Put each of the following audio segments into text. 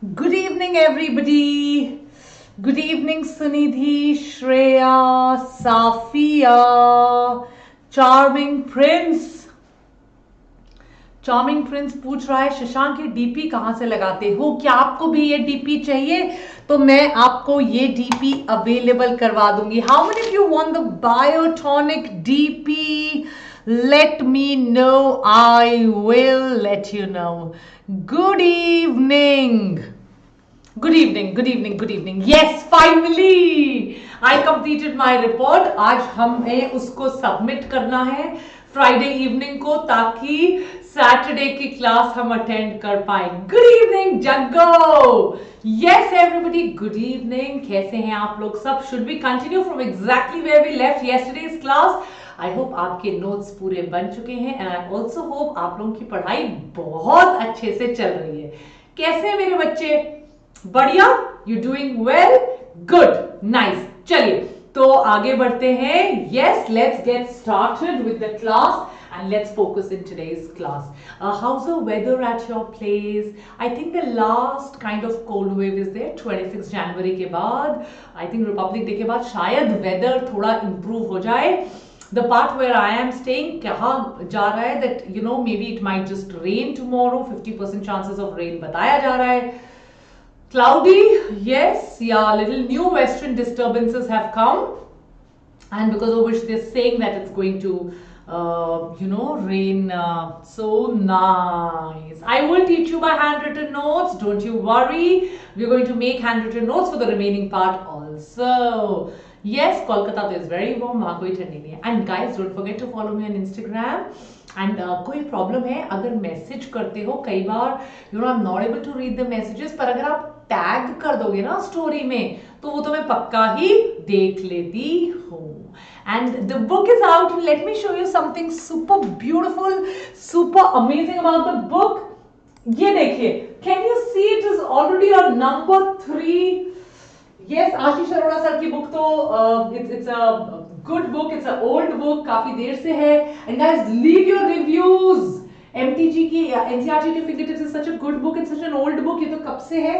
Good evening, everybody. Good evening, Sunidhi, Shreya, Safia, Charming Prince. Charming Prince पूछ रहा है शशांक, ये डीपी कहां से लगाते हो? क्या आपको भी ये डीपी चाहिए? तो मैं आपको ये डीपी अवेलेबल करवा दूंगी. How many of you want the Biotonic DP? Let me know. I will let you know. Good evening. Good evening, good evening, good evening. Yes, finally I completed my report. आज हमें उसको submit करना है Friday evening को, ताकि Saturday की class हम attend कर पाए. Good evening Jaggo. Yes everybody, good evening. कैसे हैं आप लोग सब? Should we continue from exactly where we left yesterday's class? I hope आपके नोट्स पूरे बन चुके हैं एंड आई ऑल्सो होप आप लोगों की पढ़ाई बहुत अच्छे से चल रही है. कैसे हैं मेरे बच्चे? बढ़िया. You doing well? Good, nice. चलिए तो आगे बढ़ते हैं. Yes, let's get started with the class and let's focus in today's class. How's the weather at your place? I think the last kind of cold wave is there 26 January के बाद. I think Republic Day के बाद शायद weather थोड़ा improve हो जाए. The part where I am staying, कहाँ जा रहा है that you know maybe it might just rain tomorrow. 50% chances of rain बताया जा रहा है. Cloudy, yes, yeah, little new western disturbances have come, and because of which they're saying that it's going to rain. So nice. I will teach you my handwritten notes, don't you worry. We're going to make handwritten notes for the remaining part also. Yes, Kolkata is very warm, वहाँ कोई ठंडी नहीं है. And guys, don't forget to follow me on Instagram. And कोई problem है अगर message करते हो, कई बार I'm not able to read the messages, पर अगर आप टैग कर दोगे ना स्टोरी में, तो वो तो मैं पक्का ही देख लेती हूँ. And the book is out. Let me show you something super beautiful, super amazing about the book. ये देखिए, can you see it is already on number 3? Yes, Ashish Arora sir की बुक तो it's a good book. It's an old book, काफी देर से है. And guys, leave your reviews. MTG की NCERT to Fingertips is such a good book. It's such an old book. ये तो कब से है?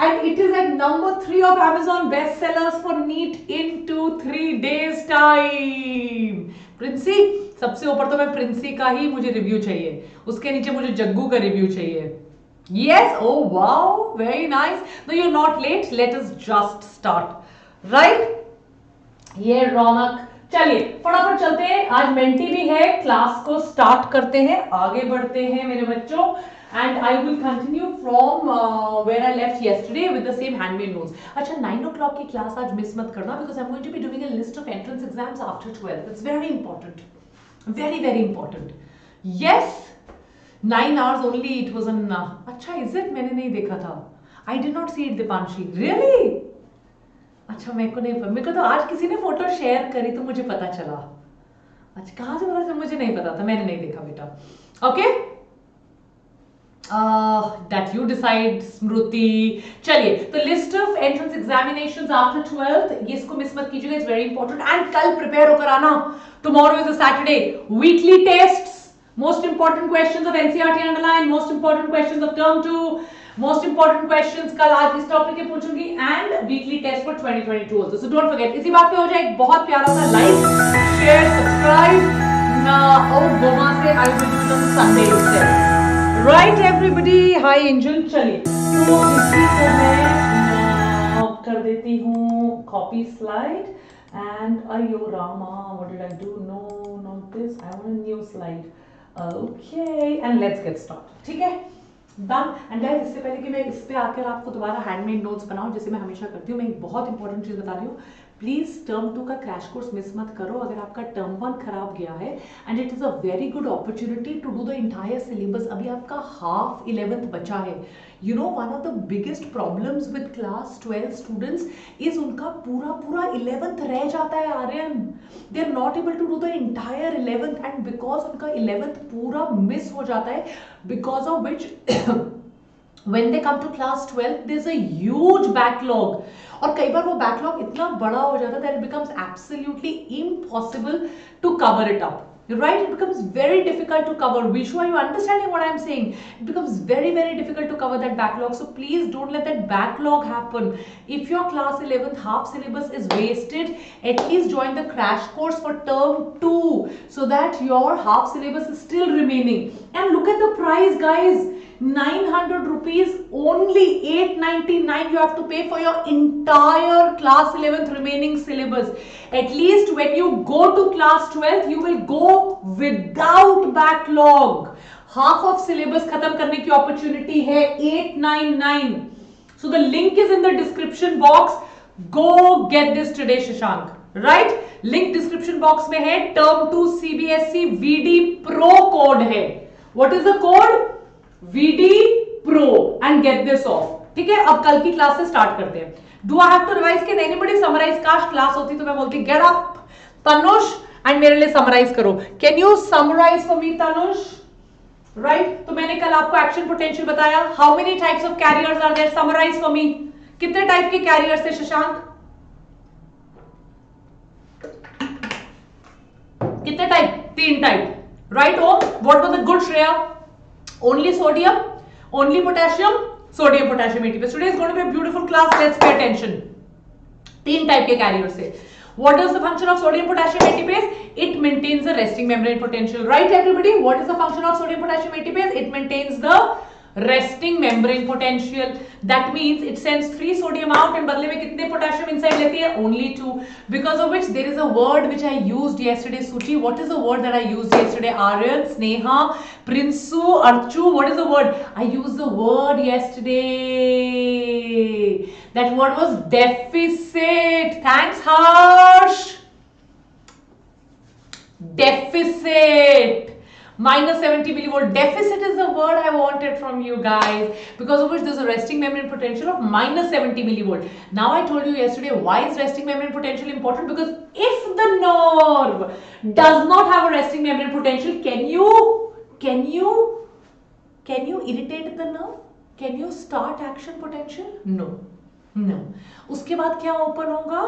And it is at number 3 of Amazon bestsellers for NEET in 2-3 days time. Princy, सबसे ऊपर तो मैं प्रिंसी का ही मुझे रिव्यू चाहिए, उसके नीचे मुझे जग्गू का रिव्यू चाहिए. Yes, oh wow, very nice. No, you're not late. Let us just start. Right? ये रौनक. चलिए फटाफट चलते हैं. आज मेंटी भी है. क्लास को स्टार्ट करते हैं, आगे बढ़ते हैं मेरे बच्चों. And I will continue from where I left yesterday with the same handmade notes. अच्छा, 9 o'clock की क्लास आज मिस मत करना, because I'm going to be doing a list of entrance exams after 12. It's very important, very very important. Yes, 9 hours only. It was an अच्छा, is it? मैंने नहीं देखा था. I did not see it, Dipanshi. Really? अच्छा, मेरे को नहीं, मेरे को तो आज किसी ने फोटो शेयर करी तो मुझे पता चला. अच्छा, कहाँ से पता चला? मुझे नहीं पता था, मैंने नहीं देखा बेटा. Okay? That you decide, Smruti. चलिए तो list of entrance examinations after 12th, ये इसको मिस मत कीजिएगा. It's very important. एंड कल प्रिपेयर होकर आना. Tomorrow is a Saturday. Weekly tests, most important questions of NCERT underline, most important questions of term 2, most important questions कल आज इस टॉपिक के पूछूंगी, and weekly test for 2022 also. So don't forget. इसी बात पे हो जाए एक बहुत प्यारा सा लाइक, शेयर, सब्सक्राइब. और गोवा से I will do on Sunday instead. Right everybody. Hi angel. चलिए तो इसी को मैं कर देती हूँ कॉपी स्लाइड. एंड अयो Rama, what did I do? No, not this. I want a new slide. Okay, and let's get start. ठीक है, डन. एंड गाइस, इससे पहले कि मैं इस पे आकर आपको दोबारा हैंडमेड नोट्स बनाऊं, जैसे मैं हमेशा करती हूँ, मैं एक बहुत इंपॉर्टेंट चीज बता रही हूँ. प्लीज टर्म 2 का क्रैश कोर्स मिस मत करो. अगर आपका टर्म 1 खराब गया है, and it is a very good opportunity to do the entire syllabus. अभी आपका हाफ 11th बचा है. You know, one of the biggest problems with class 12 students is उनका पूरा 11th रह जाता है. Aryan, they are not able to do the entire 11th, and because उनका 11th पूरा मिस हो जाता है, because of which when they come to class 12 there's a huge backlog. और कई बार वो बैकलॉग इतना बड़ा हो जाता है that it becomes absolutely impossible to cover it up. right? It becomes very difficult to cover. Vishu, are you understanding what I'm saying? It becomes very, very difficult to cover that backlog. So please don't let that backlog happen. If your class 11th half syllabus is wasted, at least join the crash course for term 2 so that your half syllabus is still remaining. And look at the price, guys. 900 rupees, only 899 you have to pay for your entire class 11th remaining syllabus. At least when you go to class 12th, you will go without backlog. Half of syllabus खत्म करने की opportunity है 899. So the link is in the description box. Go get this today, Shashank. Right? Link description box में है. Term 2 CBSE VD Pro code है. What is the code? VD Pro and get this off. ठीक है, अब कल की class से start करते हैं. Do I have to revise? Can anybody summarize? काश क्लास होती तो मैं बोलती get up तनुष एंड मेरे लिए समराइज करो. Can you summarize for me, Tanush? Right? तो मैंने कल आपको एक्शन पोटेंशियल बताया. How many types of carriers are there? Summarize for me. कितने टाइप के कैरियर्स थे शशांक? कितने type? 3 type. Right? Oh, what was the good, Shreya? Only sodium, only potassium, sodium potassium ATPase. Today is going to be a beautiful class. Let's pay attention. 3 type के carriers से. What is the function of sodium potassium ATPase? It maintains the resting membrane potential. Right, everybody? What is the function of sodium potassium ATPase? It maintains the resting membrane potential. That means it sends 3 sodium out and बदले में कितने potassium inside लेती है? Only 2. Because of which there is a word which I used yesterday. Suchi, what is the word that I used yesterday? Aryan, Sneha, Prinsu, Archu. What is the word? I used the word yesterday. That word was deficit. Thanks, Harsh. Deficit. Minus 70 millivolt. Deficit is the word I wanted from you guys, because of which there's a resting membrane potential of minus 70 millivolt. Now I told you yesterday why is resting membrane potential important, because if the nerve does not have a resting membrane potential, can you irritate the nerve? Can you start action potential? No. उसके बाद क्या open होगा?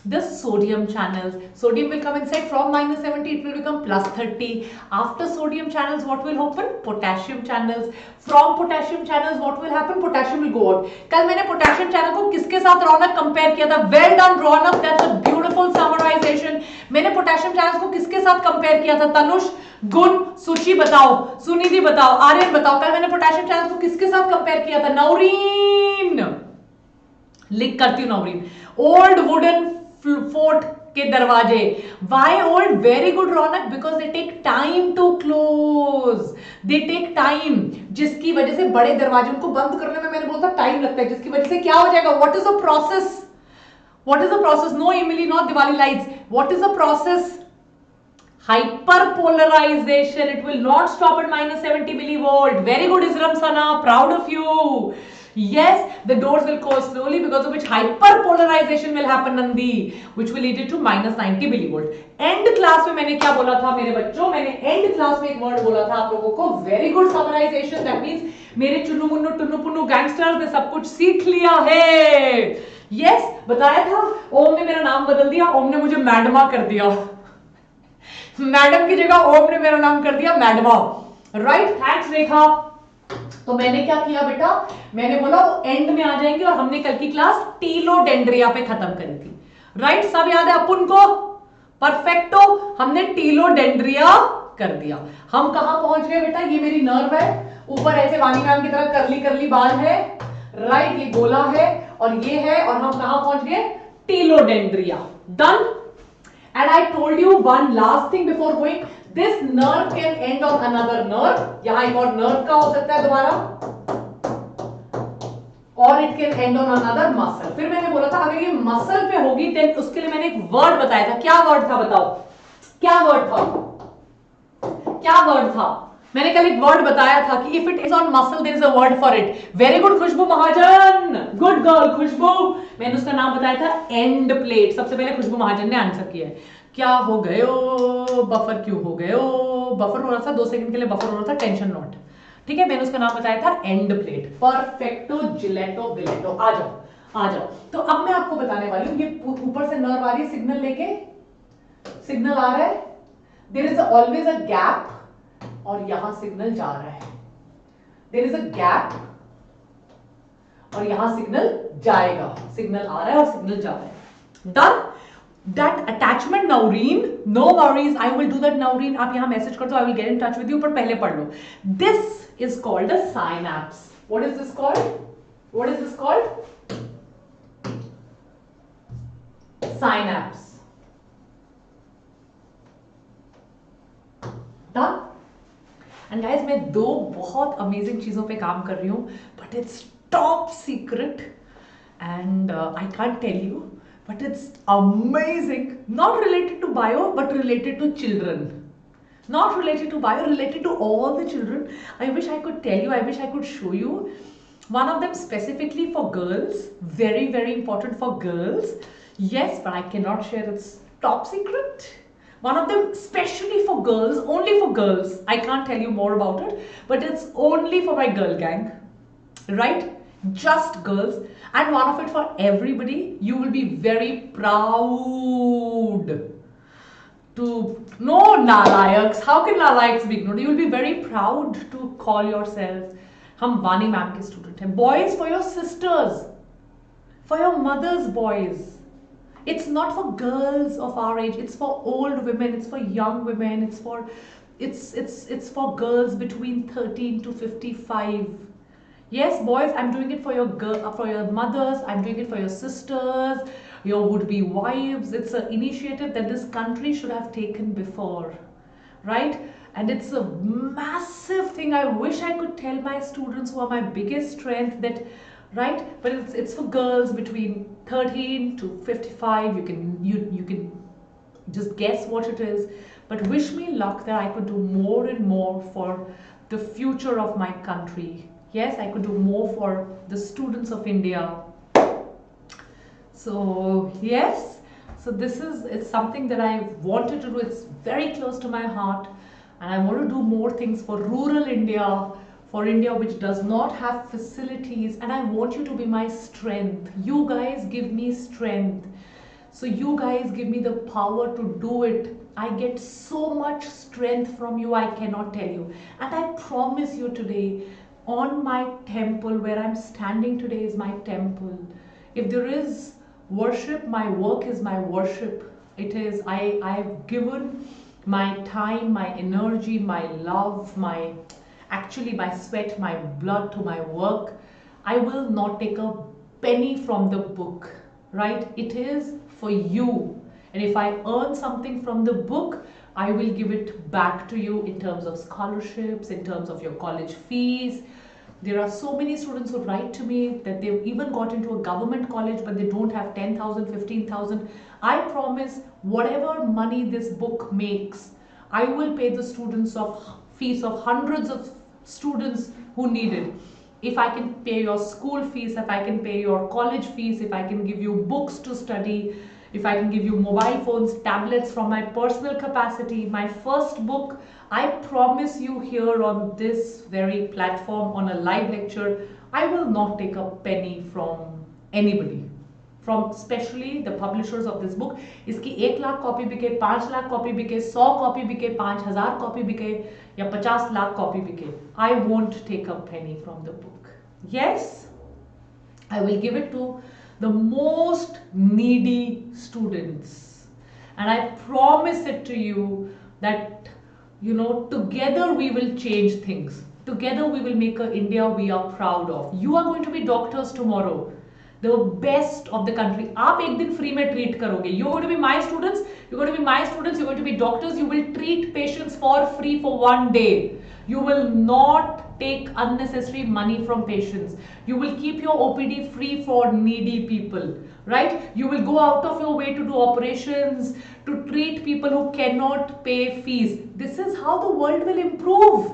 The sodium channels. Sodium will come inside from minus 70, it will become plus 30. After sodium channels, what will open? Potassium channels. From potassium channels, what will happen? Potassium will go out. कल मैंने potassium channel को किसके साथ रौनक compare किया था? Well done Raunak, that's a beautiful summarization. मैंने potassium channels को किसके साथ कंपेयर किया था? तनुष, गुण, सुची बताओ, सुनिधि बताओ, आर्यन बताओ. कल मैंने potassium channels को किसके साथ कंपेयर किया था? नौरीन, लिख करती हूँ नौरीन. Old wooden फोर्ट के दरवाजे. Why old? Very good Raunak, because they take time to close. They take time, जिसकी वजह से बड़े दरवाजे उनको बंद करने में मैंने बोला टाइम लगता है, जिसकी वजह से क्या हो जाएगा? What is the process? What is the process? No Emily, not Diwali lights. What is the process? Hyperpolarization. It will not stop at minus 70 millivolt. Very good, Isram Sana. Proud of you. Yes, the doors will close slowly, because of which hyperpolarization will happen, Nandi, which will lead it to minus 90 millivolt. End class में मैंने क्या बोला था मेरे बच्चों? मैंने end class में एक word बोला था आप लोगों को. Very good summarization. That means मेरे चुन्नू मुन्नू टुन्नू पुन्नू गैंगस्टर्स ने सब कुछ सीख लिया है. Yes, बताया था. ओम ने मेरा नाम बदल दिया. ओम ने मुझे मैडमा कर दिया. मैडम की जगह ओम ने मेरा नाम कर दिया मैडमा. राइट, थैंक्स रेखा. तो मैंने क्या किया बेटा? मैंने बोला वो एंड में आ जाएंगे, और हमने कल की क्लास टीलोडेंड्रिया पे खत्म करी थी. राइट, सब याद है अपन को? परफेक्टो. हमने टीलोडेंड्रिया कर दिया. हम कहां पहुंच गए बेटा? ये मेरी नर्व है, ऊपर ऐसे वानी मैम की तरह करली करली बाल है. राइट, ये गोला है और ये है, और हम कहां पहुंच गए? टीलोडेंड्रिया. Done. And I told you one last thing before going. This nerve can end on another nerve. यहाँ एक और nerve का हो सकता है दोबारा, और it can end on another muscle. फिर मैंने बोला था अगर ये muscle पे होगी, then उसके लिए मैंने एक word बताया था. क्या word था बताओ? क्या word था? क्या word था? मैंने कल एक word बताया था कि if it is on muscle, there is a word for it. Very good Khushboo Mahajan. Good girl खुशबू. मैंने उसका नाम बताया था end plate. सबसे पहले खुशबू महाजन ने आंसर किया है. क्या हो गए हो? बफर क्यों हो गए हो? बफर हो रहा था 2 सेकंड के लिए, बफर हो रहा था. Tension not. ठीक है, मैंने उसका नाम बताया था एंड प्लेट. परफेक्टो जिलेटो विलेटो. आ जाओ. तो अब मैं आपको बताने वाली हूँ. ये ऊपर से नर्व आ रही है, सिग्नल लेके. सिग्नल आ रहा है, there is always a gap और यहां सिग्नल जा रहा है, देयर इज अ गैप और यहां सिग्नल जाएगा, सिग्नल आ रहा है और सिग्नल जा रहा है. Done. That attachment Naureen, no worries, I will do that Naureen. आप यहाँ मैसेज कर दो, I will get in touch with you. पर पहले पढ़ लो. This is called a synapse. What is this called? What is this called? Synapse. Done? And guys, मैं दो बहुत अमेजिंग चीजों पे काम कर रही हूँ, but it's top secret and I can't tell you. But it's amazing, not related to bio, but related to children. Not related to bio, related to all the children. I wish I could tell you, I wish I could show you. One of them specifically for girls, very, very important for girls. Yes, but I cannot share, it's top secret. One of them specially for girls, only for girls. I can't tell you more about it, but it's only for my girl gang, right? Just girls, and one of it for everybody. You will be very proud to, no nalayaks, how can nalayaks be ignored? You will be very proud to call yourselves, हम वानी ma'am के student हैं. Boys, for your sisters, for your mothers, boys. It's not for girls of our age, it's for old women, it's for young women, it's for girls between 13 to 55. Yes, boys, I'm doing it for your mothers, I'm doing it for your sisters, your would-be wives. It's an initiative that this country should have taken before, right? And it's a massive thing. I wish I could tell my students who are my biggest strength that, right? But it's for girls between 13 to 55. You can just guess what it is. But wish me luck that I could do more and more for the future of my country. Yes, I could do more for the students of India. So yes, so it's something that I wanted to do. It's very close to my heart, and I want to do more things for rural India, for India which does not have facilities, and I want you to be my strength. You guys give me strength. So you guys give me the power to do it. I get so much strength from you, I cannot tell you. And I promise you today, on my temple, where I'm standing today is my temple. If there is worship, my work is my worship. It is, I've given my time, my energy, my love, actually my sweat, my blood to my work. I will not take a penny from the book, right? It is for you. And if I earn something from the book, I will give it back to you in terms of scholarships, in terms of your college fees. There are so many students who write to me that they've even got into a government college, but they don't have 10,000, 15,000. I promise whatever money this book makes, I will pay the students of fees of hundreds of students who need it. If I can pay your school fees, if I can pay your college fees, if I can give you books to study, if I can give you mobile phones, tablets from my personal capacity, my first book, I promise you here on this very platform on a live lecture, I will not take a penny from anybody, from especially the publishers of this book. इसकी 1 lakh copy बिके, 5 lakh copy बिके, 100 copy बिके, 5,000 copy बिके या 50 lakh copy बिके, I won't take a penny from the book. Yes, I will give it to the most needy students, and I promise it to you that, you know, together we will change things. Together we will make a India we are proud of. You are going to be doctors tomorrow, the best of the country. आप एक दिन free में treat करोगे. You're going to be my students. You're going to be my students. You're going to be doctors. You will treat patients for free for 1 day. You will not take unnecessary money from patients. You will keep your OPD free for needy people, right? You will go out of your way to do operations, to treat people who cannot pay fees. This is how the world will improve.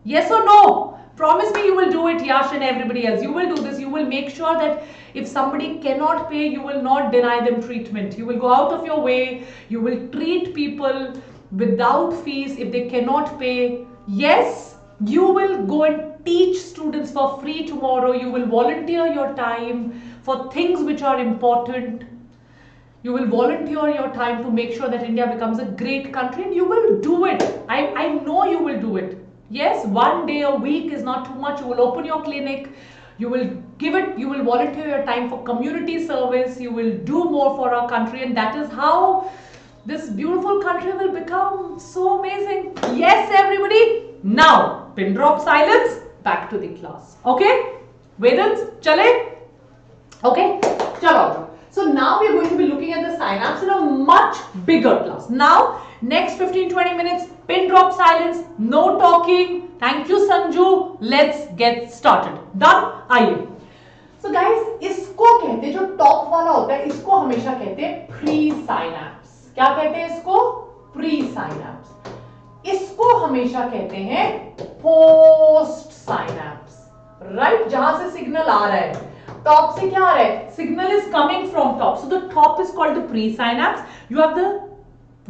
Yes or no? Promise me you will do it, Yash and everybody else. You will do this. You will make sure that if somebody cannot pay, you will not deny them treatment. You will go out of your way. You will treat people without fees if they cannot pay. Yes, you will go and teach students for free tomorrow. You will volunteer your time for things which are important. You will volunteer your time to make sure that India becomes a great country, and you will do it. I know you will do it. Yes, one day a week is not too much. You will open your clinic. You will give it, you will volunteer your time for community service. You will do more for our country, and that is how this beautiful country will become so amazing. Yes, everybody. Now, pin drop silence. Back to the class. Okay? Vedans, chale? Okay? Chalo. So now we are going to be looking at the synapse in a much bigger class. Now, next 15-20 minutes, pin drop silence, no talking. Thank you, Sanju. Let's get started. Done? आइए. So guys, इसको कहते हैं, जो top वाला होता है, इसको हमेशा कहते हैं प्री साइनैप्स. क्या कहते हैं इसको? Pre synapse. इसको हमेशा कहते हैं पोस्ट साइनैप्स. राइट? जहां से सिग्नल आ रहा है, टॉप से क्या आ रहा है? Signal is coming from top. So the top is called the pre synapse. You have the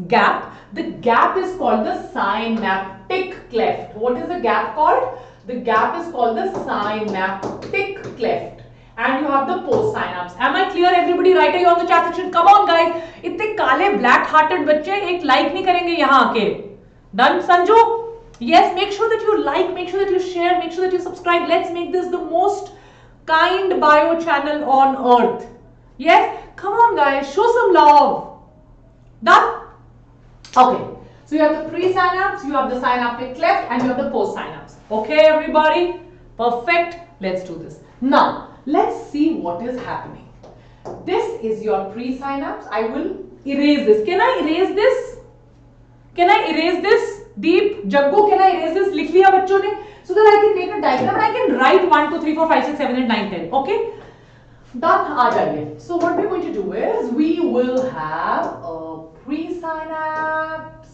gap. The gap is called the synaptic cleft. What is the gap called? The gap is called the synaptic cleft. And you have the post synapse. Am I clear, everybody? Write on the chat section. Come on, guys. इतने काले black hearted बच्चे एक like नहीं करेंगे यहाँ आके. Done, Sanju? Yes. Make sure that you like. Make sure that you share. Make sure that you subscribe. Let's make this the most kind bio channel on earth. Yes. Come on, guys. Show some love. Done? Okay, so you have the pre-synapse, you have the synaptic cleft, and you have the post-synapse. Okay, everybody? Perfect. Let's do this. Now, let's see what is happening. This is your pre-synapse. I will erase this. Can I erase this? Can I erase this? Deep, Jaggu, can I erase this? लिख लिया बच्चों ने? So that I can make a diagram and I can write 1, 2, 3, 4, 5, 6, 7, 8, 9, 10. Okay? Done. आ जाइए. So what we're going to do is we will have a pre-synapse,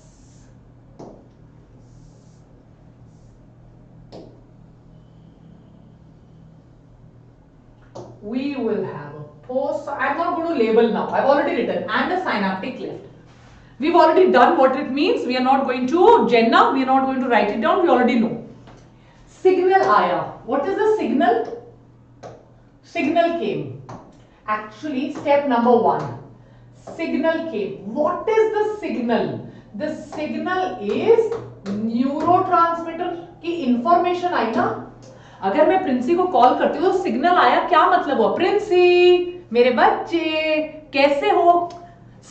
we will have a post. I'm not going to label now. I've already written, and a synaptic cleft. We've already done what it means. We are not going to Jenna. We are not going to write it down. We already know. Signal आया. What is the signal? Signal came. Actually, step number 1. Signal came. What is the signal? The signal is neurotransmitter की information आई ना. अगर मैं प्रिंसी को call करती हूँ तो signal आया, क्या मतलब हुआ? प्रिंसी, मेरे बच्चे कैसे हो?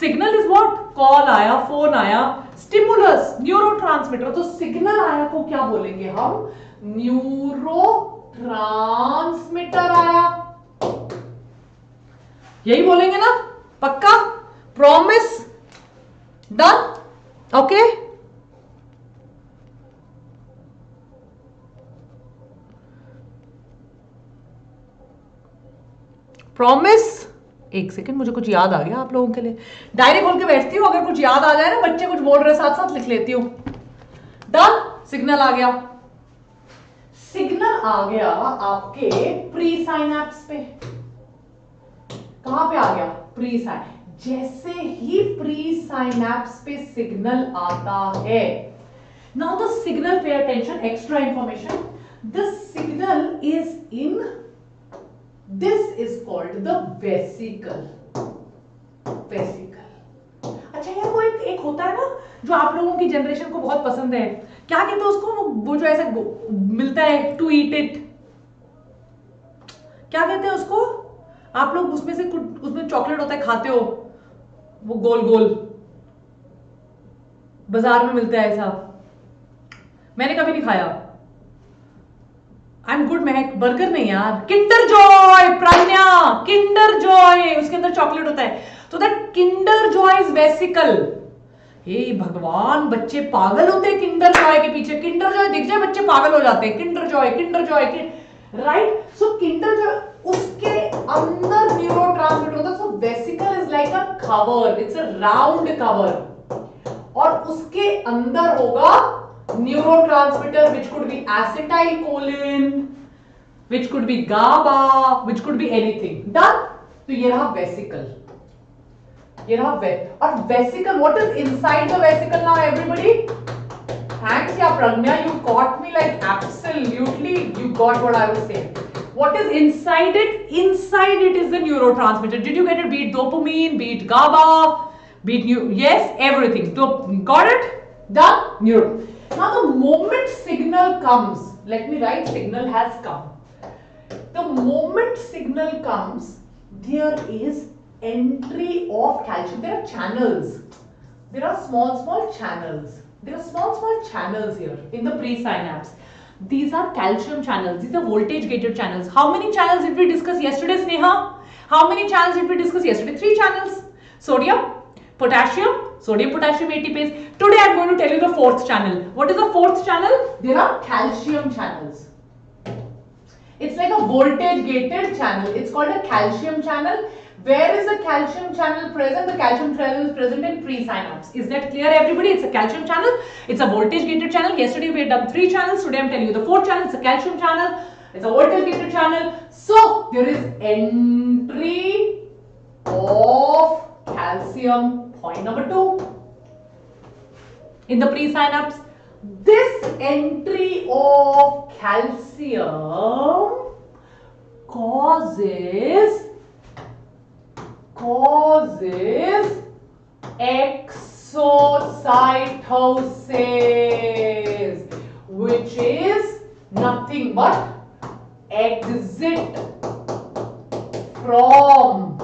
Signal is what? कॉल आया, फोन आया, स्टिमुलस, न्यूरोट्रांसमीटर. तो सिग्नल आया को क्या बोलेंगे हम? न्यूरोट्रांसमीटर आया. यही बोलेंगे ना? पक्का? Promise? Done? Okay? Promise? एक सेकंड, मुझे कुछ याद आ गया आप लोगों के लिए. डायरी खोल के बैठती हूँ, अगर कुछ याद आ जाए ना, बच्चे कुछ बोल रहे साथ साथ लिख लेती हूँ. Done? सिग्नल आ गया. सिग्नल आ गया आपके प्री साइनैप्स पे. कहां पे आ गया? Pre synapse. जैसे ही प्री साइनैप्स पे सिग्नल आता है, now the signal, pay attention, extra information. The signal is in, this is called the vesicle. Vesicle. अच्छा यार, वो एक होता है ना जो आप लोगों की जनरेशन को बहुत पसंद है, क्या कहते हैं उसको? वो जो ऐसा मिलता है टू ईट इट, क्या कहते हैं उसको? आप लोग उसमें से कुछ, उसमें चॉकलेट होता है, खाते हो, वो गोल गोल बाजार में मिलता है ऐसा. मैंने कभी नहीं खाया. I am good Mahak. Burger नहीं यार, Kinder Joy. Pragya, Kinder Joy, उसके अंदर चॉकलेट होता है. तो that Kinder Joy is vesicle. हे भगवान, बच्चे पागल होते हैं किंडर जॉय के पीछे. किंडर जॉय दिख जाए बच्चे पागल हो जाते हैं. Kinder Joy, Kinder Joy, right? So Kinder Joy, उसके अंदर न्यूरोट्रांसमीटर होता है. So vesicle is like a cover, it's a round cover, और उसके अंदर होगा neurotransmitter which could be acetylcholine, which could be GABA, which could be anything. Done? तो ये रहा वेसिकल. ये रहा और vesicle. What is inside the vesicle now, everybody? Thanks, yeah, Pragnya, you caught me like absolutely. You got what I was saying. What is inside it? Inside it is the neurotransmitter. Did you get it? Be it dopamine, be it GABA, be it yes, everything. Got it? Done? Neuro. Now the moment signal comes, let me write signal has come. The moment signal comes, there is entry of calcium. There are channels. There are small channels. There are small channels here in the presynapse. These are calcium channels. These are voltage gated channels. How many channels did we discuss yesterday, Sneha? How many channels did we discuss yesterday? 3 channels. Sodium, potassium, sodium-potassium ATPase. Today I am going to tell you the 4th channel. What is the 4th channel? There are calcium channels. It's like a voltage gated channel. It's called a calcium channel. Where is the calcium channel present? The calcium channel is present in presynapse. Is that clear, everybody? It's a calcium channel. It's a voltage gated channel. Yesterday we had done 3 channels. Today I am telling you the 4th channel. It's a calcium channel. It's a voltage gated channel. So there is entry of calcium. Point number 2. In the presynapse, this entry of calcium causes exocytosis, which is nothing but exit from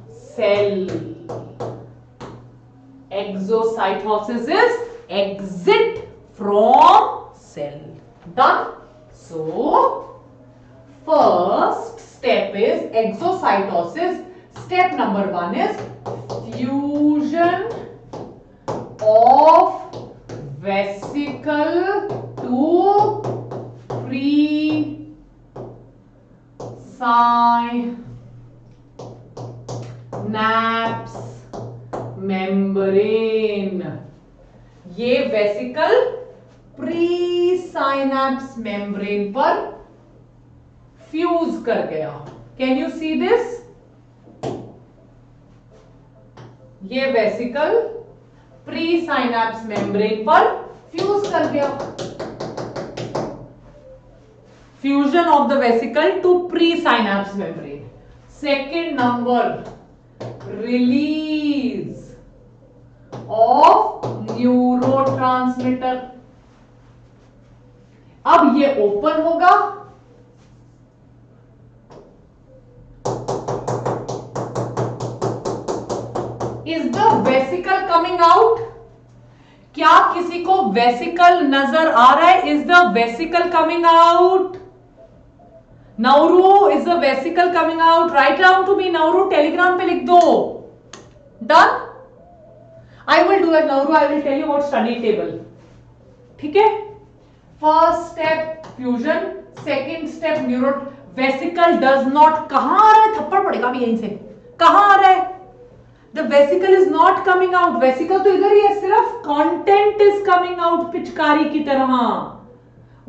cell. Exocytosis is exit from cell. Done? So, first step is exocytosis. Step number 1 is fusion of vesicle to presynapse membrane. ये vesicle presynapse membrane पर fuse कर गया. Can you see this? ये vesicle presynapse membrane पर fuse कर गया. Fusion of the vesicle to presynapse membrane. Second number, release of neurotransmitter. अब ये ओपन होगा. Is the vesicle coming out? क्या किसी को वेसिकल नजर आ रहा है? Is the vesicle coming out? नाउरू, is the vesicle coming out? Write down to me नाउरू, टेलीग्राम पे लिख दो. Done? I will do it, Nauru. I will tell you about study table. ठीक है? First step fusion, second step neuro. Vesicle does not. कहाँ आ रहा है? थप्पड़ पड़ेगा अभी यहीं से. कहाँ आ रहा है? The vesicle is not coming out. Vesicle तो इधर ही है. सिर्फ content is coming out. पिचकारी की तरह.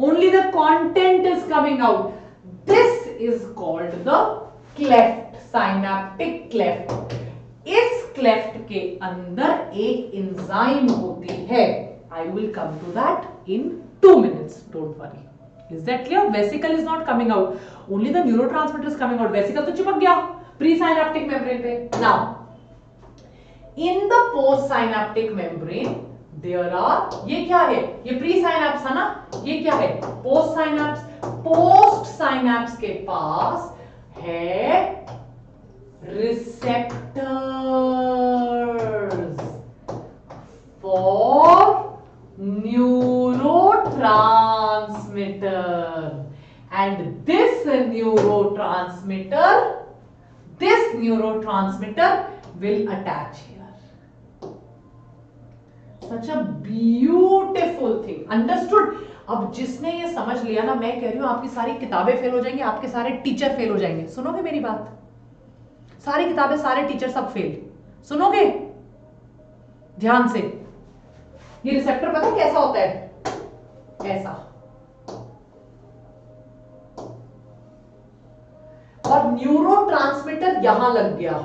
Only the content is coming out. This is called the cleft, synaptic cleft. इस क्लेफ्ट के अंदर एक एंजाइम होती है. I will come to that in 2 minutes. Don't worry. Is that clear? Vesicle is not coming out. Only the neurotransmitter is coming out. Vesicle तो चिपक गया pre synaptic membrane पे. Now in the post synaptic membrane there are, ये क्या है? ये pre synapse है ना. ये क्या है? Post synapse. पोस्ट साइनेप्स के पास है receptors for neurotransmitter, and this neurotransmitter will attach here. Such a beautiful thing. Understood? अब जिसने ये समझ लिया ना, मैं कह रही हूं आपकी सारी किताबें फेल हो जाएंगी, आपके सारे टीचर फेल हो जाएंगे. सुनोगे मेरी बात? सारी किताबें, सारे टीचर सब फेल. सुनोगे ध्यान से? ये रिसेप्टर पता है कैसा होता है? ऐसा. और न्यूरोट्रांसमीटर यहां लग गया.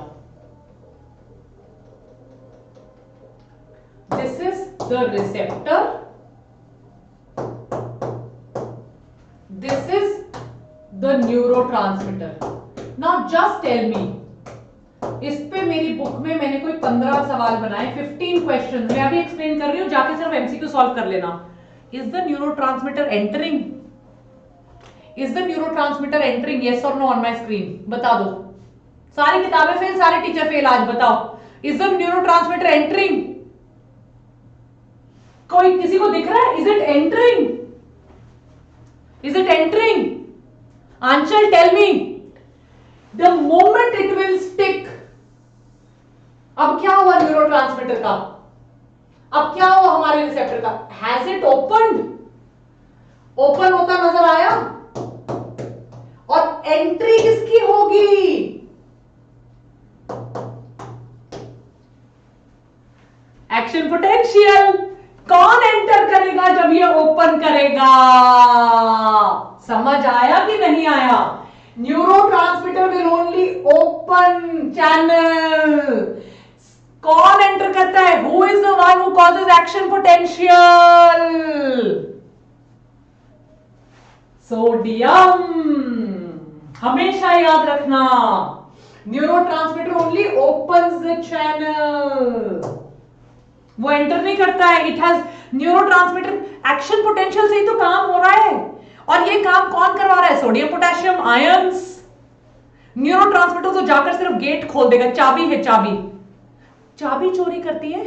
This is the receptor. This is the neurotransmitter. Now just tell me, इस पे मेरी बुक में मैंने कोई 15 सवाल बनाए, 15 क्वेश्चन, मैं अभी एक्सप्लेन कर रही हूं, जाके सिर्फ एमसीक्यू सॉल्व कर लेना। Is the neurotransmitter entering? Is the neurotransmitter entering, yes और नो ऑन माय स्क्रीन? बता दो। सारी किताबें फेल, सारे टीचर फेल, आज बताओ, इज द न्यूरोट्रांसमीटर एंटरिंग? कोई किसी को दिख रहा है? Is it entering? Is it entering? Anchal tell me, the moment it will stick. अब क्या हुआ न्यूरोट्रांसमीटर का? अब क्या हुआ हमारे रिसेप्टर का? Has it opened? ओपन होता नजर आया? और एंट्री किसकी होगी? Action potential. कौन एंटर करेगा जब ये ओपन करेगा? समझ आया कि नहीं आया? Neurotransmitter will only open channel. कौन एंटर करता है? Who is the one who causes action potential? Sodium. हमेशा याद रखना, neurotransmitter only opens the channel, वो एंटर नहीं करता है। It has neurotransmitter, action potential से ही तो काम हो रहा है। और ये काम कौन करवा रहा है? Sodium potassium ions. न्यूरोट्रांसमीटर तो जाकर सिर्फ गेट खोल देगा, चाबी है, चाबी। चाबी चोरी करती है।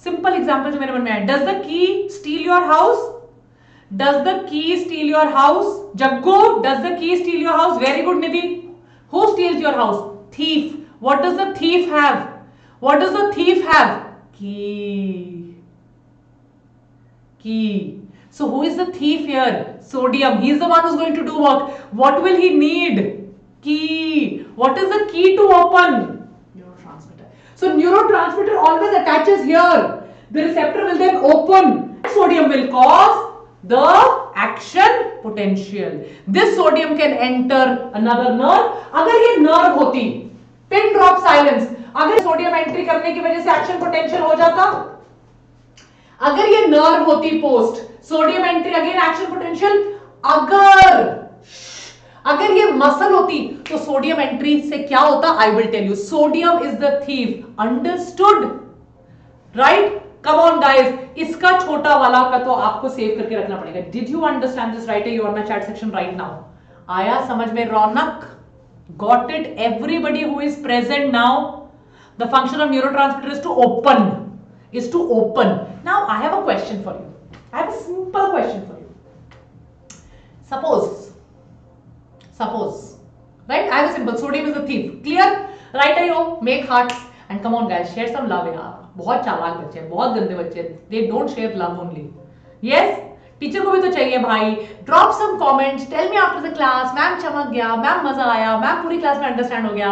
सिंपल एग्जांपल जो मेरे मन में है, does the key steel your house? Does the key steel your house? Jaggu, does the key steel your house? Very good Nidhi. Who steels your house? thief. What does the thief have? What does the thief have? Key. Key. So who is the thief here? Sodium. He is the one who is going to do work. What will he need? Key. What is the key to open? Neurotransmitter. So neurotransmitter always attaches here. The receptor will then open. Sodium will cause the action potential. This sodium can enter another nerve. अगर ये nerve होती, pin drop silence, अगर sodium entry करने की वजह से action potential हो जाता, अगर ये नर्व होती post, sodium entry again action potential, अगर ये मसल होती तो सोडियम एंट्री से क्या होता? I will tell you. Sodium is the thief. Understood? Right? Come on guys, इसका छोटा वाला का तो आपको सेव करके रखना पड़ेगा. Did you understand this? Right you on my chat section right now. आया समझ में? रौनक, got it? Everybody who is present now, the function of neurotransmitter is to open, is to open. Now I have a question for you. I have a simple question for you. Suppose, right? I have a simple, sodium is a thief. Clear? Right? I hope. Make hearts and come on guys, share some love यार. बहुत चालाक बच्चे हैं, बहुत गंदे बच्चे हैं. They don't share love only. Yes? Teacher को भी तो चाहिए भाई. Drop some comments, tell me after the class, ma'am चमक गया, मैम मजा आया, मैम पूरी क्लास में अंडरस्टैंड हो गया,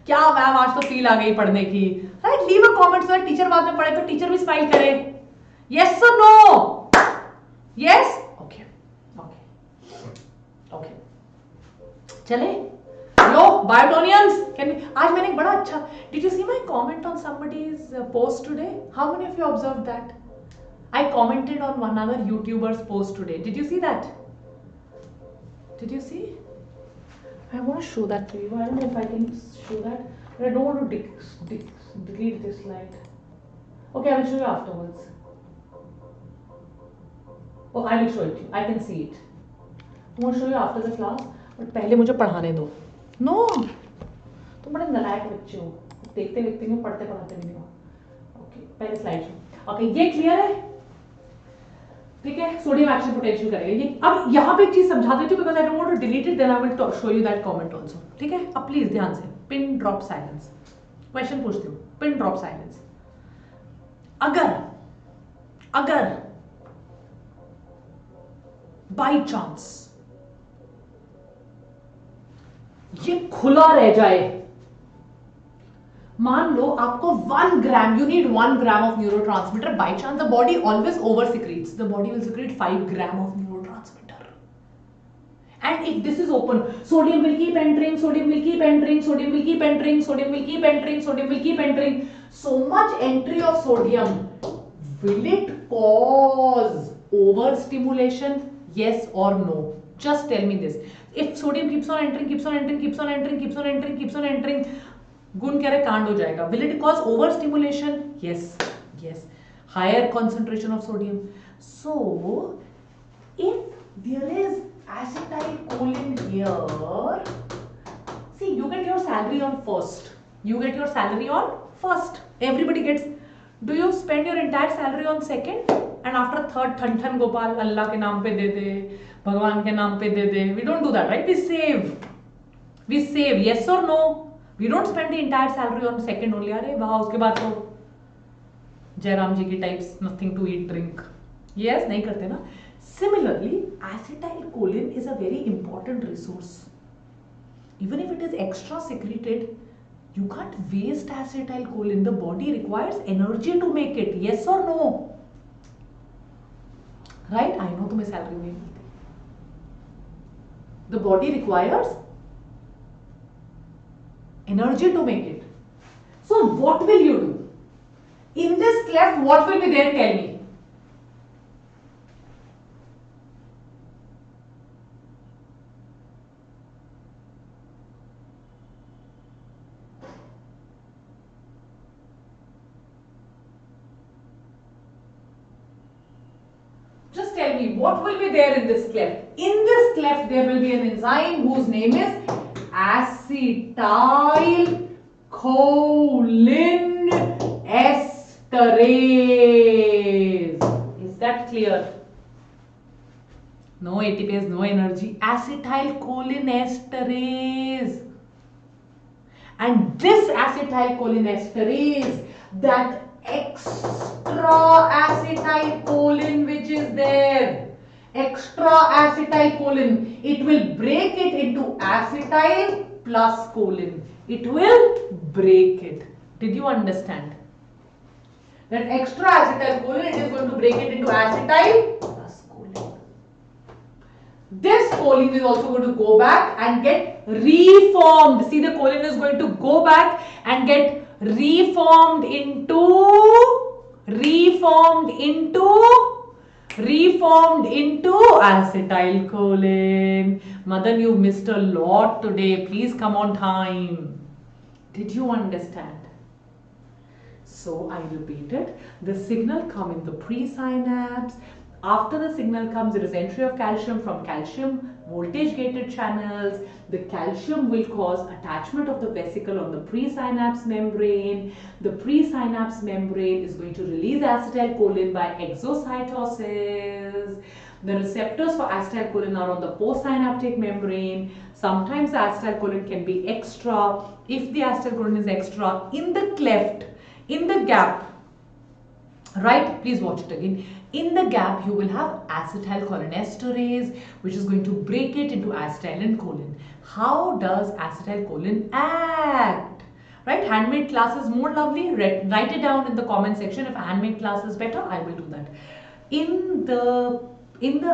क्या मैम आज तो फील आ गई पढ़ने की. Right? Leave a comment so teacher बाद में पढ़े तो टीचर भी स्माइल करे. यस और no? Yes? Okay okay okay, चले लो बायोटोनियंस. आज मैंने एक बड़ा अच्छा, did you see my comment on somebody's post today? How many of you observed that? I commented on one other YouTuber's post today. Did you see that? Did you see? I want to show that to you. I don't know if I can show that, but I don't want to delete this slide. Okay, I will show you afterwards. Oh, I will show it to you. I can see it. I want to show you after the class, but पहले मुझे पढ़ाने दो. No, तुम बड़े नालायक बच्चे हो. देखते देखते नहीं, पढ़ते पढ़ाते नहीं हो. Okay, पहले स्लाइड शो. Okay, ये क्लियर है? ठीक है, सोडियम एक्शन पोटेंशियल करेगा ये. अब यहां पे एक चीज समझा देती हूं, because I don't want to delete it, then I will show you that comment also. ठीक है? अब प्लीज ध्यान से, पिन ड्रॉप साइलेंस. क्वेश्चन पूछती हूं, पिन ड्रॉप साइलेंस. अगर बाय चांस ये खुला रह जाए, मान लो आपको 1 gram, you need 1 gram of neurotransmitter. By chance, the body always over secretes. The body will secrete 5 gram of neurotransmitter. And if this is open, sodium will keep entering, sodium will keep entering, sodium will keep entering, sodium will keep entering, sodium will keep entering. So much entry of sodium. Will it cause overstimulation? Yes or no? Just tell me this. If sodium keeps on entering, keeps on entering, keeps on entering, keeps on entering, keeps on entering, गुण कह रहे कांड हो जाएगा. Will it cause overstimulation? Yes, yes. Higher concentration of sodium. So, if there is acetylcholine here, see, you get your salary on first. You get your salary on first. Everybody gets. Do you spend your entire salary on second? And after third, ठन गोपाल अल्लाह के नाम पे दे दे, भगवान के नाम पे दे दे. We don't do that, right? We save. We save. Yes or no? We don't spend the entire salary on second only. अरे वाह, उसके बाद तो जयराम जी की types, nothing to eat, drink. Yes, नहीं करते ना. Similarly, acetylcholine is a very important resource. Even if it is extra secreted, you can't waste acetylcholine. The body requires energy to make it. Yes or no? Right? I know तुम्हें salary नहीं मिलती. The body requires energy to make it. So what will you do? In this cleft, what will be there? Tell me. Just tell me, what will be there in this cleft? In this cleft, there will be an enzyme whose name is acetylcholine esterase. Is that clear? No ATPase, no energy. Acetylcholine esterase. And this acetylcholine esterase, that extra acetylcholine which is there, extra acetylcholine, it will break it into acetyl plus choline. It will break it. Did you understand? That extra acetylcholine, it is going to break it into acetyl plus choline. This choline is also going to go back and get reformed. See, the choline is going to go back and get reformed into acetylcholine. Madan, you missed a lot today. Please come on time. Did you understand? So I repeat it. The signal comes in the pre-synapse. After the signal comes, there is entry of calcium from calcium voltage gated channels. The calcium will cause attachment of the vesicle on the presynapse membrane. The presynapse membrane is going to release acetylcholine by exocytosis. The receptors for acetylcholine are on the postsynaptic membrane. Sometimes the acetylcholine can be extra. If the acetylcholine is extra, in the cleft, in the gap, right? Please watch it again. In the gap, you will have acetylcholinesterase, which is going to break it into acetylcholine. How does acetylcholine act? Right? Handmade class is more lovely. Write it down in the comment section. If handmade class is better, I will do that. In the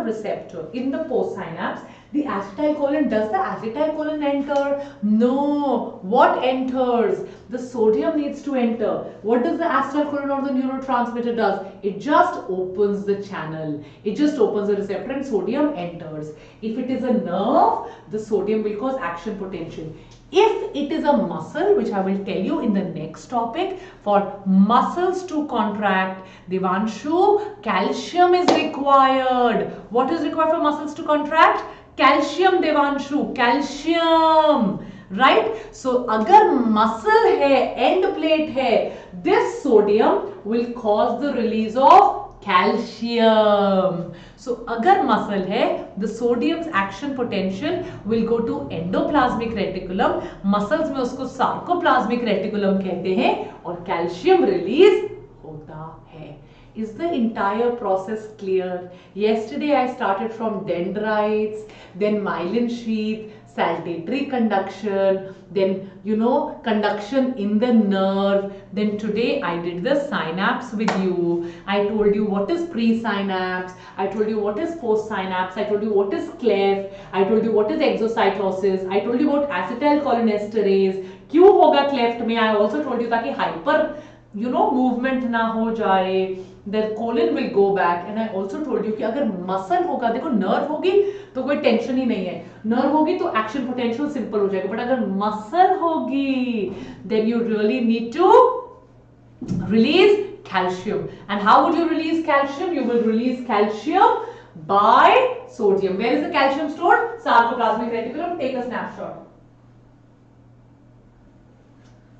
receptor, in the postsynapse, the acetylcholine, does the acetylcholine enter? No. What enters? The sodium needs to enter. What does the acetylcholine or the neurotransmitter does? It just opens the channel. It just opens the receptor and sodium enters. If it is a nerve, the sodium will cause action potential. If it is a muscle, which I will tell you in the next topic, for muscles to contract, Devanshu, calcium is required. What is required for muscles to contract? Calcium, Devanshu, calcium, right? So, agar muscle hai, end plate hai, this sodium will cause the release of calcium. So, agar muscle hai, the sodium's action potential will go to endoplasmic reticulum. Muscles में उसको sarcoplasmic reticulum कहते हैं और calcium release होता है. Is the entire process clear? Yesterday I started from dendrites, then myelin sheath, saltatory conduction, then conduction in the nerve. Then today I did the synapse with you. I told you what is presynapse, I told you what is postsynapse, I told you what is cleft, I told you what is exocytosis, I told you about acetylcholinesterase. क्यों होगा cleft में? I also told you ताकि hyper movement ना हो जाए, there choline will go back. And I also told you कि अगर muscle होगा, देखो नर्व होगी तो कोई टेंशन ही नहीं है, नर्व होगी तो एक्शन पोटेंशियल सिंपल हो जाएगा, बट अगर मसल होगी then you really need to release calcium. And how would you release calcium? You will release calcium by sodium. Where is the calcium stored? Sarcoplasmic reticulum. Take a snapshot.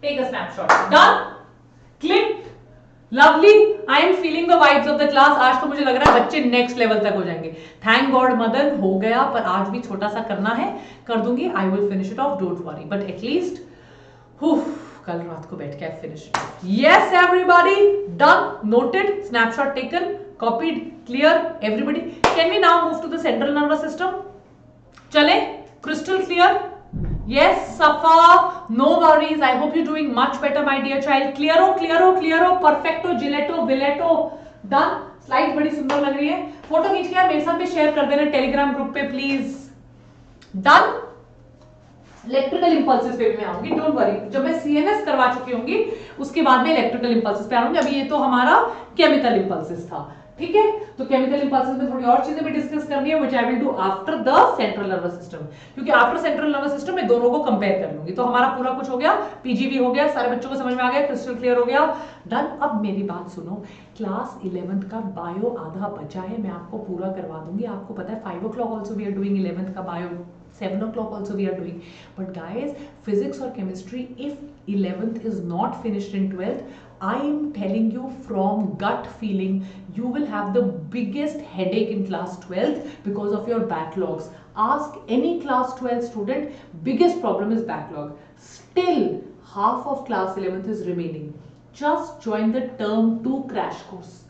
Take a snapshot. Done? Click. Lovely. I am feeling the vibes of the class. आज तो मुझे लग रहा है बच्चे next level तक हो जाएंगे. Thank God मदन हो गया, पर आज भी छोटा सा करना है, कर दूंगी. I will finish it off. Don't worry. But at least, कल रात को बैठ के finish. Yes everybody, done, noted, snapshot taken, copied, clear everybody. Can we now move to the central nervous system? चले, crystal clear? Yes Safa, no worries. I hope you're doing much better my dear child. Clear हो, perfecto, giletto, viletto. Done. Slide बड़ी सुंदर लग रही है. Photo खींच के मेरे साथ भी शेयर कर देना टेलीग्राम ग्रुप पे प्लीज. डन. इलेक्ट्रिकल इंपल्सेस पे भी मैं आऊंगी, डोंट वरी. जब मैं सीएनएस करवा चुकी होंगी उसके बाद में इलेक्ट्रिकल इंपल्सेस पे आऊंगी. अभी ये तो हमारा केमिकल इंपल्सेस था, ठीक है. तो केमिकल इंपल्सेस में थोड़ी और चीजें भी डिस्कस करनी है, which I will do after the central nervous system, क्योंकि आफ्टर सेंट्रल नर्वस सिस्टम में दोनों को कंपेयर कर लूंगी. तो हमारा पूरा कुछ हो गया, पीजीवी हो गया, सारे बच्चों को समझ में आ गया, क्रिस्टल क्लियर हो गया. डन. अब मेरी बात सुनो, क्लास 11th का बायो आधा बचा है, मैं आपको पूरा करवा दूंगी. आपको पता है 5 o'clock also we are doing 11th का bio, 7 o'clock also we are doing. But guys, physics or chemistry, if 11th is not finished in 12th, I am telling you from gut feeling, you will have the biggest headache in class 12th because of your backlogs. Ask any class 12 student, biggest problem is backlog. Still, half of class 11th is remaining. Just join the term 2 crash course.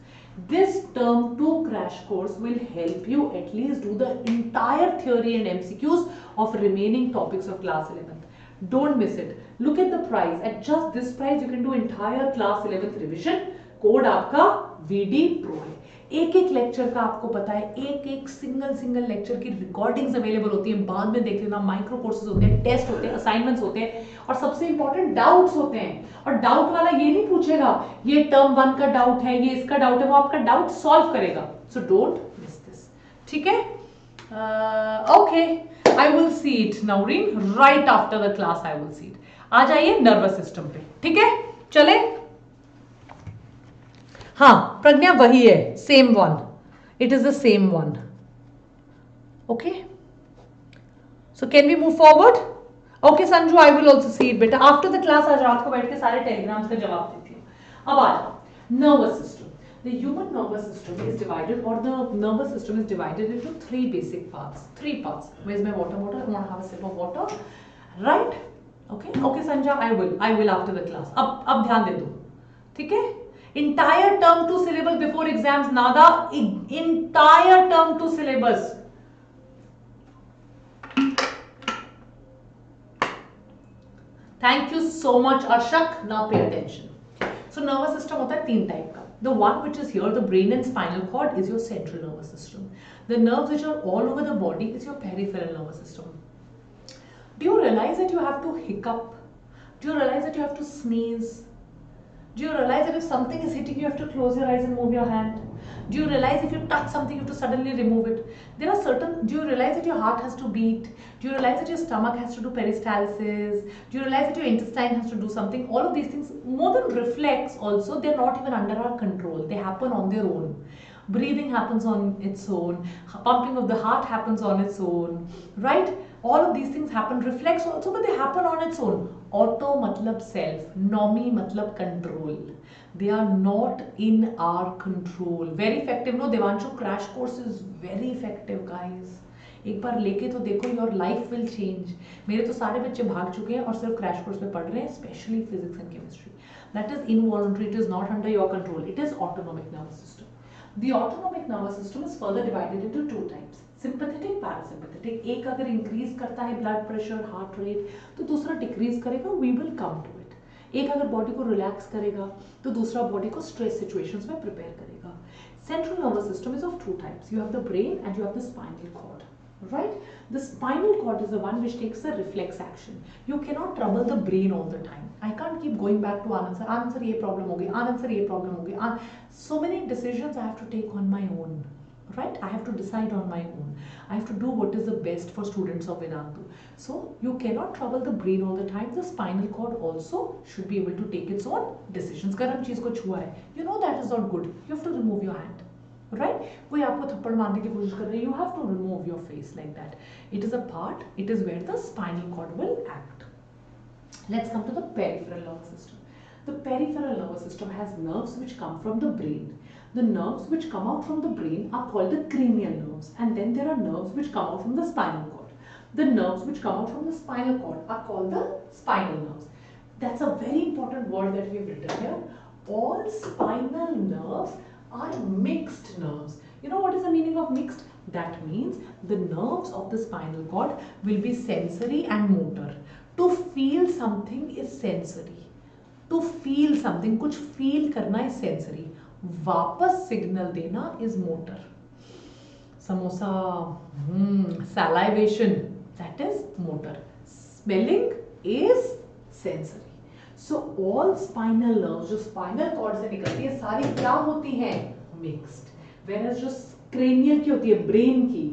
This term 2 crash course will help you at least do the entire theory and MCQs of remaining topics of class 11th. Don't miss it. Look at the price. At just this price you can do entire class 11th revision. Code आपका VD Pro है. एक एक lecture का आपको पता है, एक एक सिंगल लेक्चर की रिकॉर्डिंग्स अवेलेबल होती हैं, बाद में देख लेना. माइक्रो कोर्सेज होते हैं, टेस्ट होते हैं, असाइनमेंट्स होते हैं, और सबसे इंपॉर्टेंट डाउट्स होते हैं. और डाउट वाला ये नहीं पूछेगा ये टर्म 1 का डाउट है, ये इसका डाउट है, वो आपका डाउट सॉल्व करेगा. सो डोंट मिस दिस, ठीक है. Okay, I will see it Naureen right after the class. I will see it. आ जाइए नर्वस सिस्टम पे, ठीक है. चले. हाँ, प्रज्ञा वही है, same one, it is the same one. Okay, so can we move forward? Okay Sanju, I will also see it बेटा आफ्टर द क्लास. आज रात को बैठ के सारे टेलीग्राम्स का जवाब देती हूँ. अब आ जाओ. Nervous system. The human nervous system is divided, or the nervous system is divided into 3 basic parts. 3 parts. Where's my water? I want to have a sip of water. Right? Okay. Okay, Sanja, I will after the class. अब ध्यान दे दो, ठीक है. Entire term 2 syllabus before exams. Nada. Entire term 2 syllabus. Thank you so much, Arshak. Now pay attention. So nervous system होता है 3 type का. The one which is here, the brain and spinal cord, is your central nervous system. The nerves which are all over the body is your peripheral nervous system. Do you realize that you have to hiccup? Do you realize that you have to sneeze? Do you realize that if something is hitting you, you have to close your eyes and move your hand? Do you realize if you touch something, you have to suddenly remove it? There are certain, do you realize that your heart has to beat? Do you realize that your stomach has to do peristalsis? Do you realize that your intestine has to do something? All of these things, more than reflex also, they're not even under our control. They happen on their own. Breathing happens on its own. Pumping of the heart happens on its own. Right? All of these things happen. Reflex also, but they happen on its own. Auto matlab self. Nomi matlab control. They are not in our control. Very effective. No, Devanshu, crash course is very effective, guys. एक बार लेके तो देखो, your life will change. मेरे तो सारे बच्चे भाग चुके हैं और सिर्फ क्रैश कोर्स पे पढ़ रहे हैं, specially physics and chemistry. That is involuntary, it is not under your control. It is autonomic nervous system. The autonomic nervous system is further divided into 2 types, sympathetic, parasympathetic. एक अगर increase करता है blood pressure, heart rate, तो दूसरा decrease करेगा. We will come to it. एक अगर body को relax करेगा तो दूसरा body को stress situations में prepare करेगा. Central nervous system is of 2 types. You have the brain and you have the spinal cord. Right? The spinal cord is the one which takes the reflex action. You cannot trouble the brain all the time. I can't keep going back to Anand sir. Anand sir, ये problem हो गई. Anand sir, ये problem हो गई. So many decisions I have to take on my own. Right? I have to decide on my own. I have to do what is the best for students of Vedantu. So you cannot trouble the brain all the time. The spinal cord also should be able to take its own decisions. गर्म चीज को छुआ है, you know that is not good. You have to remove your hand. Right? कोई आपको थप्पड़ मारने की कोशिश कर रहा है, you have to remove your face like that. It is a part. It is where the spinal cord will act. Let's come to the peripheral nervous system. The peripheral nervous system has nerves which come from the brain. The nerves which come out from the brain are called the cranial nerves, and then there are nerves which come out from the spinal cord. The nerves which come out from the spinal cord are called the spinal nerves. That's a very important word that we have written here. All spinal nerves are mixed nerves. You know what is the meaning of mixed? That means the nerves of the spinal cord will be sensory and motor. To feel something is sensory. To feel something, कुछ feel करना is sensory. वापस signal देना is motor. Samosa, salivation, that is motor. Smelling is sensory. So all spinal nerves जो spinal cord से निकलती है सारी क्या होती हैं? Mixed. Whereas जो cranial की होती है, brain की,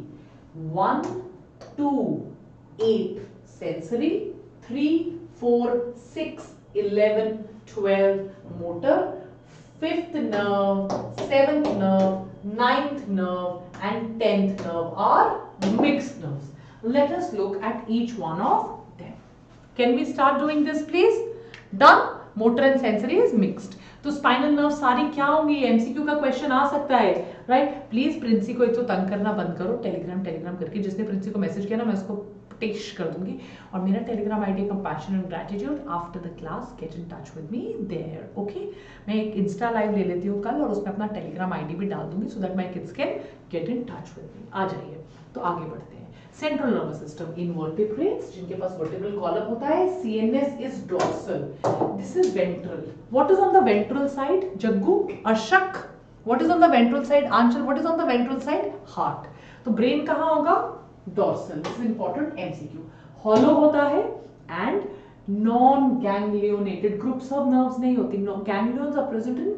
1, 2, 8 sensory, 3, 4, 6, 11, 12 motor, 5th nerve, 7th nerve, 9th nerve and 10th nerve are mixed nerves. Let us look at each one of them. Can we start doing this please? Done. Motor and sensory is mixed. तो spinal nerve सारी क्या होंगी? MCQ का question आ सकता है, right? Please Princy को एक तो तंग करना बंद करो टेलीग्राम करके. जिसने प्रिंसी को मैसेज किया ना, मैं उसको टेक्स्ट कर दूंगी. और मेरा Telegram ID compassion and gratitude. After the class get in touch with me there. Okay, मैं एक इंस्टा लाइव ले लेती हूँ कल और उसमें अपना टेलीग्राम आईडी भी डाल दूंगी so that my kids can get in touch with me. आ जाइए. तो आगे बढ़ते हैं. सेंट्रल नर्वस सिस्टम, इनवर्टिब्रेट्स जिनके पास वर्टिब्रल कॉलम होता है. CNS is dorsal. This is ventral. What is on the ventral side? Jaggu, Arshak, what is on the ventral side? Aanchal, what is on the ventral side? Heart. तो brain कहाँ होगा? Dorsal. This is important MCQ. Hollow होता है and non ganglionated groups of nerves नहीं होती. Ganglions are present in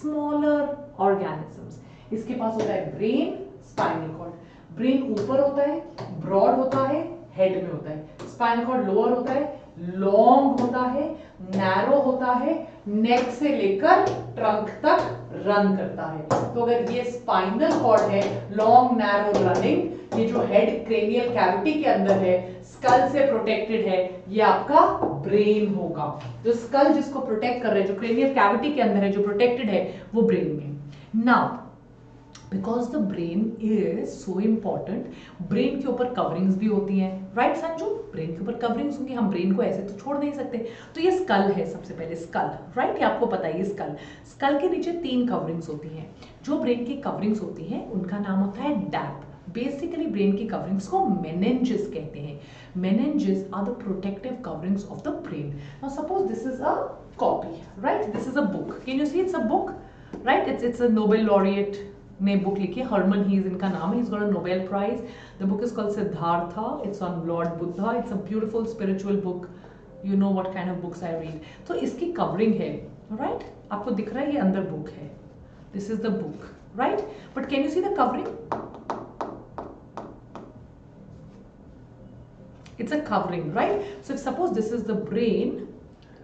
smaller organisms. इसके पास होता है ब्रेन, स्पाइनल कॉर्ड. ब्रेन ऊपर होता है, ब्रॉड होता है, हेड में होता है. स्पाइनल कॉर्ड लोअर होता है, लॉन्ग होता है, नैरो होता है, नेक से लेकर ट्रंक तक रन करता है. तो अगर ये स्पाइनल कॉर्ड है, लॉन्ग नैरो रनिंग, ये जो हेड क्रेनियल कैविटी के अंदर है, स्कल से प्रोटेक्टेड है, ये आपका ब्रेन होगा. जो स्कल जिसको प्रोटेक्ट कर रहे हैं, जो क्रेनियल कैविटी के अंदर है, जो प्रोटेक्टेड है, वो ब्रेन में. Now because the brain is so important, brain के ऊपर कवरिंग्स भी होती हैं, राइट संजू? ब्रेन के ऊपर कवरिंग्स होंगी, हम ब्रेन को ऐसे तो छोड़ नहीं सकते. तो ये स्कल है, सबसे पहले स्कल, राइट? ये आपको पता है, ये स्कल. स्कल के नीचे 3 कवरिंग्स होती हैं. जो ब्रेन की कवरिंग्स होती हैं उनका नाम होता है डैप. बेसिकली ब्रेन की कवरिंग्स को मेनिंजेस कहते हैं. Meninges are the protective coverings of the brain. Now suppose this is a copy, right? This is a book. Can you see it's a book, right? It's a Nobel laureate ने book लिखी है. Hermann his इनका नाम है. He's got a Nobel Prize. The book is called Siddhartha. It's on Lord Buddha. It's a beautiful spiritual book. You know what kind of books I read. तो इसकी covering है, right? आपको दिख रहा है ये अंदर बुक है. This is the book, right? But can you see the covering? It's a covering, right? So if suppose this is the brain,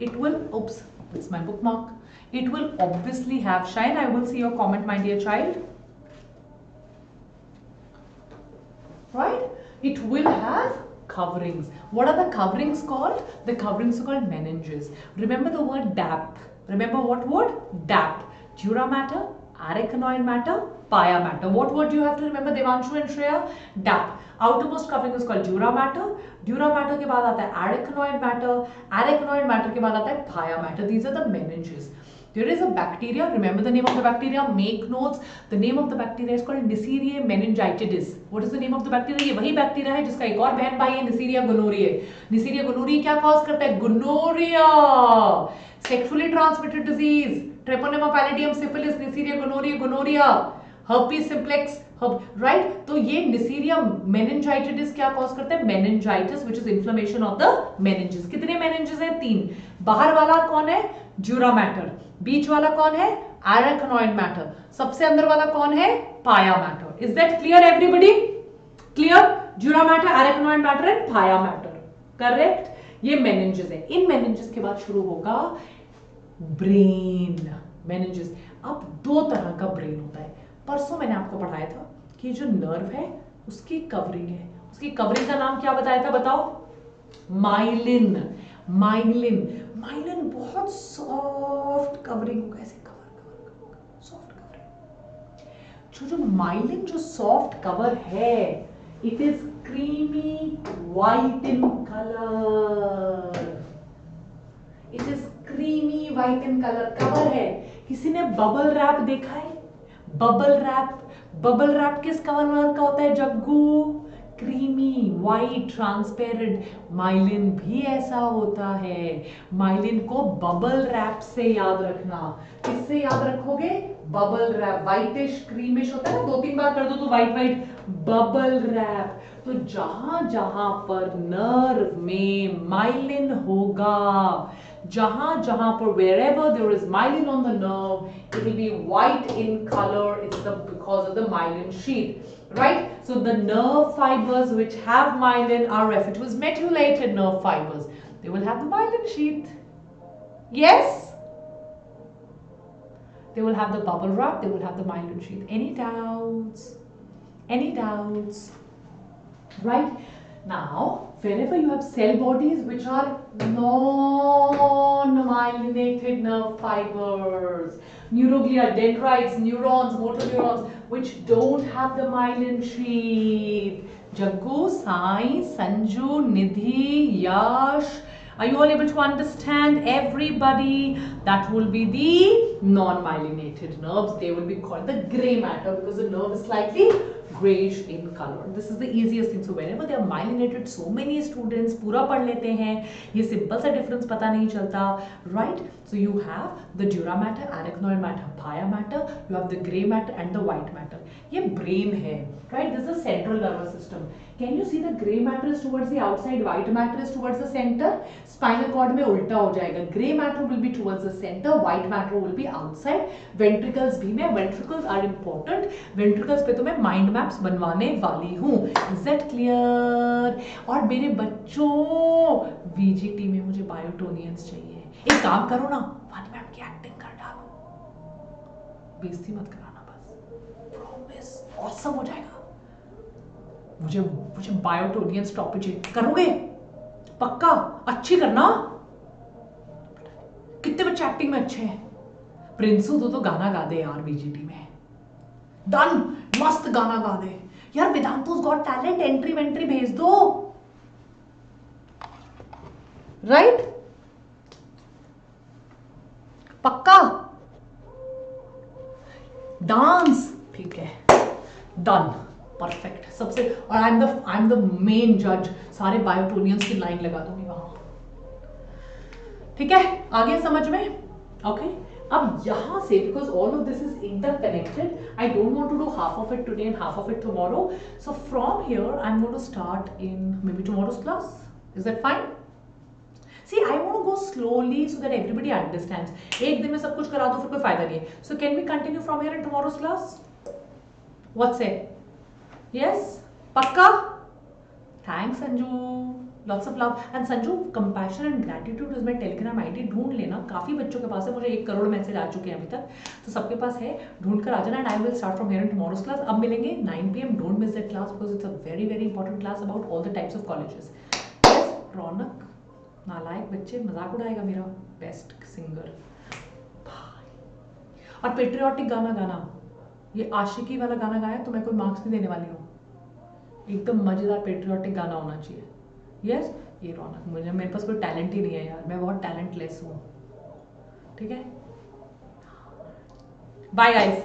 it will, oops, it's my bookmark. It will obviously have, Shine, I will see your comment, my dear child. Right? It will have coverings. What are the coverings called? The coverings are called meninges. Remember the word DAP. Remember what word? DAP. Dura matter, arachnoid matter, pia matter. What word do you have to remember, Devanshu and Shreya? DAP. Outermost covering is called dura matter. Dura matter के बाद आता है arachnoid matter. Arachnoid matter के बाद आता है pia matter. These are the meninges. There is a bacteria. Remember the name of the bacteria? Make notes. The name of the bacteria is called Neisseria meningitidis. What is the name of the bacteria? ये वही bacteria है जिसका एक और बहन भाई है Neisseria gonorrhoeae. Neisseria gonorrhoeae क्या कॉज करता है? Gonorrhoea. Sexually transmitted disease. Treponema pallidum, syphilis, Neisseria gonorrhoeae, gonorrhea. Herpes simplex. Right. तो ये निसीरिया मेनिंजाइटिस क्या कॉज करता है? Meningitis which is inflammation of the meninges. कितने मेनिंजेस हैं? 3। बाहर वाला कौन है? Dura mater. बीच वाला कौन है? Arachnoid matter. सबसे अंदर वाला कौन है? Pia matter. Is that clear everybody? Clear? Dura matter, arachnoid matter and pia matter. Correct. ये मेनिंजेस है। इन मेनिंजेस के बाद शुरू होगा ब्रेन। मेनिंजेस। अब 2 तरह का ब्रेन होता है। परसों मैंने आपको पढ़ाया था कि जो नर्व है उसकी कवरिंग है। उसकी कवरिंग का नाम क्या बताया था? बताओ। माइलिन। माइलिन। माइलिन बहुत सॉफ्ट कवरिंग होगा, ऐसे कवर सॉफ्ट कवरिंग। जो माइलिन जो सॉफ्ट कवर है, it is creamy white in colour. It is creamy white in colour. Cover है। किसी ने बबल रैप देखा है? Bubble wrap. बबल रैप किस कलर का होता है Jaggu? Creamy white transparent. Myelin भी ऐसा होता है। माइलिन को बबल रैप से याद रखना। किससे याद रखोगे? Bubble wrap. व्हाइटिश क्रीमिश होता है ना, 2-3 बार कर दो तो व्हाइट व्हाइट। Bubble wrap. तो जहां जहां पर नर्व में माइलिन होगा, जहां जहां पर wherever there is myelin on the nerve, it will be white in color. It's because of the myelin sheath, right? So the nerve fibers which have myelin are referred to as methylated nerve fibers. They will have the myelin sheath. Yes? They will have the bubble wrap. They will have the myelin sheath. Any doubts? Any doubts? Right? Now, wherever you have cell bodies which are non-myelinated nerve fibers, neuroglia, dendrites, neurons, motor neurons, which don't have the myelin sheath. Jaggu, Sai, Sanju, Nidhi, Yash, are you all able to understand? Everybody, that will be the non-myelinated nerves. They will be called the gray matter because the nerve is slightly grayish in color. This is the easiest thing. So whenever they are myelinated, so many students पूरा पढ़ लेते हैं, ये simple सा difference पता नहीं चलता, right? So you have the dura matter, arachnoid matter, pia matter, you have the gray matter and the white matter. ये brain है, right? This is the central nervous system. Can you see the gray matter is towards the outside, white matter is towards the center? Spinal cord में उल्टा हो जाएगा. Gray matter will be towards the center, white matter will be outside. Ventricles भी में, ventricles are important. Ventricles पे तो मैं mind maps बनवाने वाली हूँ. Is that clear? और मेरे बच्चों, VGT में मुझे बायोटोनियंस चाहिए. एक काम करो ना, वानी मैम की एक्टिंग कर डालो. बेइज्जती मत कराना बस. Promise, awesome हो जाएगा. मुझे बायोटोनियंस टॉपिक चाहिए. करोगे? पक्का? अच्छी करना. कितने बच्चे एक्टिंग में अच्छे हैं? प्रिंसू तो गाना गा दे यार VGT में. डन. मस्त गाना गा दे यार. वेदांतु's गॉट टैलेंट. एंट्री वेंट्री भेज दो. राइट? पक्का? डांस. ठीक है. डन. परफेक्ट. सबसे, और आई एम द मेन जज. सारे बायोटोनियंस की लाइन लगा दूंगी वहां. ठीक है? आगे समझ में? ओके. अब यहां से, because all of this is interconnected, I don't want to do half of it today and half of it tomorrow. So from here I am going to start in maybe tomorrow's class. Is that fine? See, I want to go slowly so that everybody understands. एक दिन में सब कुछ करा दो फिर कोई फायदा नहीं है. So can we continue from here in tomorrow's class? What's it? Yes? पक्का? Thanks Sanju. Lots of love. And Sanju, compassion and gratitude is my Telegram ID. ढूंढ लेना. काफी बच्चों के पास है. मुझे 1 करोड़ मैसेज आ चुके हैं अभी तक. तो सबके पास है. ढूंढ कर आ जाना. And I will start from here in tomorrow's class. अब मिलेंगे 9 PM. Don't miss that class because it's a very very important class about all the types of colleges. Yes? रौनक. नालायक बच्चे, मजाक उड़ाएगा मेरा. Best singer. और पेट्रियोटिक गाना गाना. ये आशिकी वाला गाना गाया तो मैं कोई मार्क्स नहीं देने वाली हूँ. एकदम मजेदार पेट्रियोटिक गाना होना चाहिए. यस? ये रौनक. मेरे पास कोई टैलेंट ही नहीं है यार. मैं बहुत टैलेंटलेस हूँ. ठीक है? Bye guys.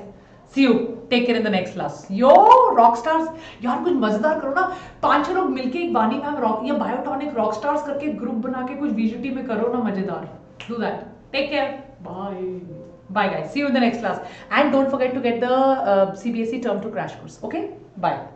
See you. Take care in the next class. Yo, rock stars. यार कुछ मजेदार करो ना. 5-6 लोग मिलके एक वानी मैम रॉक या बायोटॉनिक रॉक स्टार्स करके ग्रुप बना के कुछ VGT में करो ना मजेदार. Do that. Take care. Bye. Bye guys, see you in the next class, and don't forget to get the CBSE Term to crash course. Okay, bye.